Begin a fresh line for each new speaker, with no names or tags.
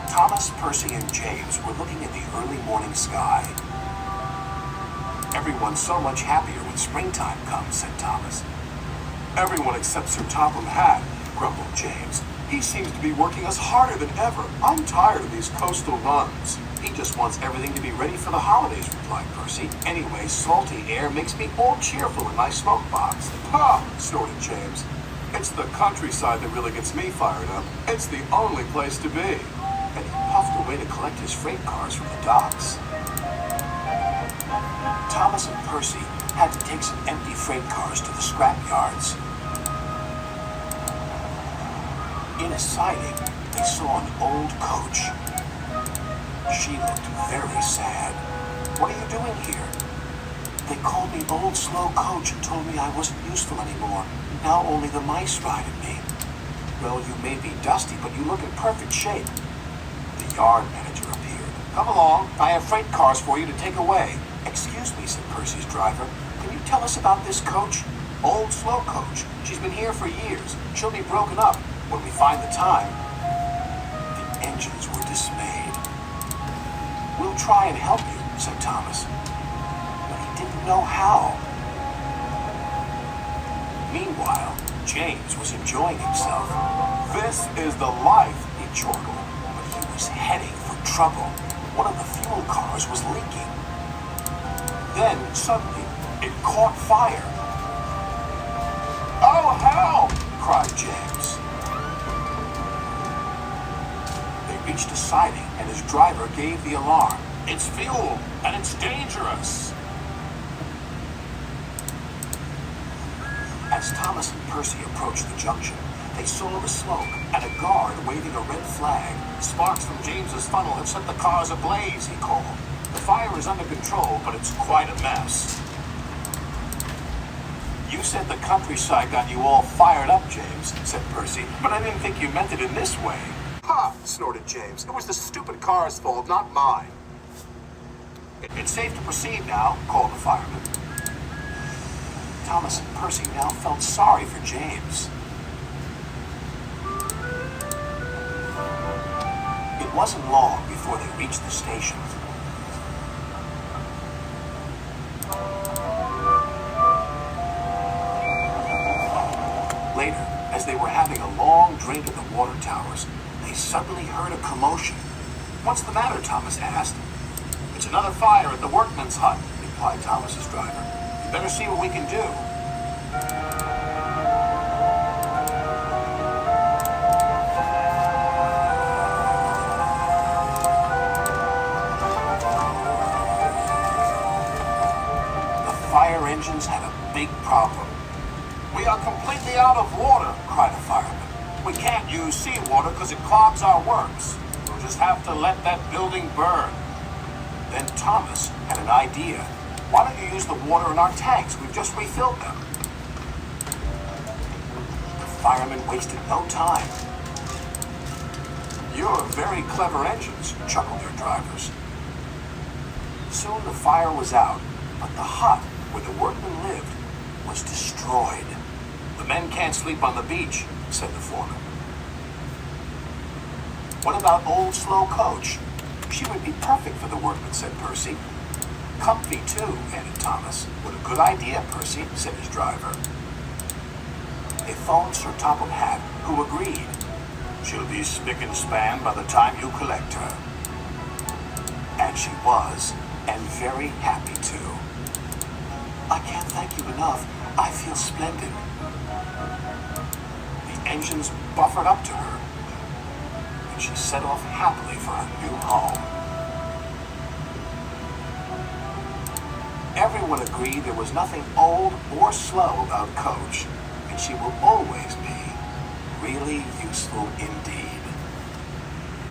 Thomas, Percy, and James were looking at the early morning sky. "Everyone's so much happier when springtime comes," said Thomas. "Everyone except Sir Topham Hatt," grumbled James. "He seems to be working us harder than ever. I'm tired of these coastal runs." "He just wants everything to be ready for the holidays," replied Percy. "Anyway, salty air makes me all cheerful in my smoke box." "Ha!" snorted James. "It's the countryside that really gets me fired up. It's the only place to be." And he puffed away to collect his freight cars from the docks. Thomas and Percy had to take some empty freight cars to the scrap yards. In a siding, they saw an old coach. She looked very sad. "What are you doing here?" "They called me old slow coach and told me I wasn't useful anymore. Now only the mice rided me." "Well, you may be dusty, but you look in perfect shape." The yard manager appeared. "Come along, I have freight cars for you to take away." "Excuse me," said Percy's driver. "Can you tell us about this coach?" "Old slow coach. She's been here for years. She'll be broken up when we find the time." The engines were dismayed. "We'll try and help you," said Thomas. But he didn't know how. Meanwhile, James was enjoying himself. "This is the life," he chortled. But he was heading for trouble. One of the fuel cars was leaking. Then, suddenly, it caught fire. "Oh, help!" cried James. They reached a siding, and his driver gave the alarm. "It's fuel, and it's dangerous." As Thomas and Percy approached the junction, they saw the smoke and a guard waving a red flag. "Sparks from James's funnel have set the cars ablaze," he called. "The fire is under control, but it's quite a mess." "You said the countryside got you all fired up, James," said Percy, "but I didn't think you meant it in this way." "Ha!" snorted James. "It was the stupid car's fault, not mine." "It's safe to proceed now," called the fireman. Thomas and Percy now felt sorry for James. It wasn't long before they reached the station. Later, as they were having a long drink at the water towers, they suddenly heard a commotion. "What's the matter?" Thomas asked. "It's another fire at the workman's hut," replied Thomas's driver. "You better see what we can do." The fire engines had a big problem. "We are completely out of water," cried a fireman. "We can't use seawater because it clogs our works. We'll just have to let that building burn." Then Thomas had an idea. "Why don't you use the water in our tanks? We've just refilled them." The firemen wasted no time. "You're very clever engines," chuckled their drivers. Soon the fire was out, but the hut where the workmen lived was destroyed. "The men can't sleep on the beach," said the foreman. "What about old slow coach? She would be perfect for the workmen," said Percy. "Comfy too," added Thomas. "What a good idea, Percy," said his driver. They phoned Sir Topham Hatt, who agreed. "She'll be spick and span by the time you collect her." And she was, and very happy too. "I can't thank you enough. I feel splendid." The engines buffered up to her, and she set off happily for her new home. Everyone agreed there was nothing old or slow about Coach, and she will always be really useful indeed.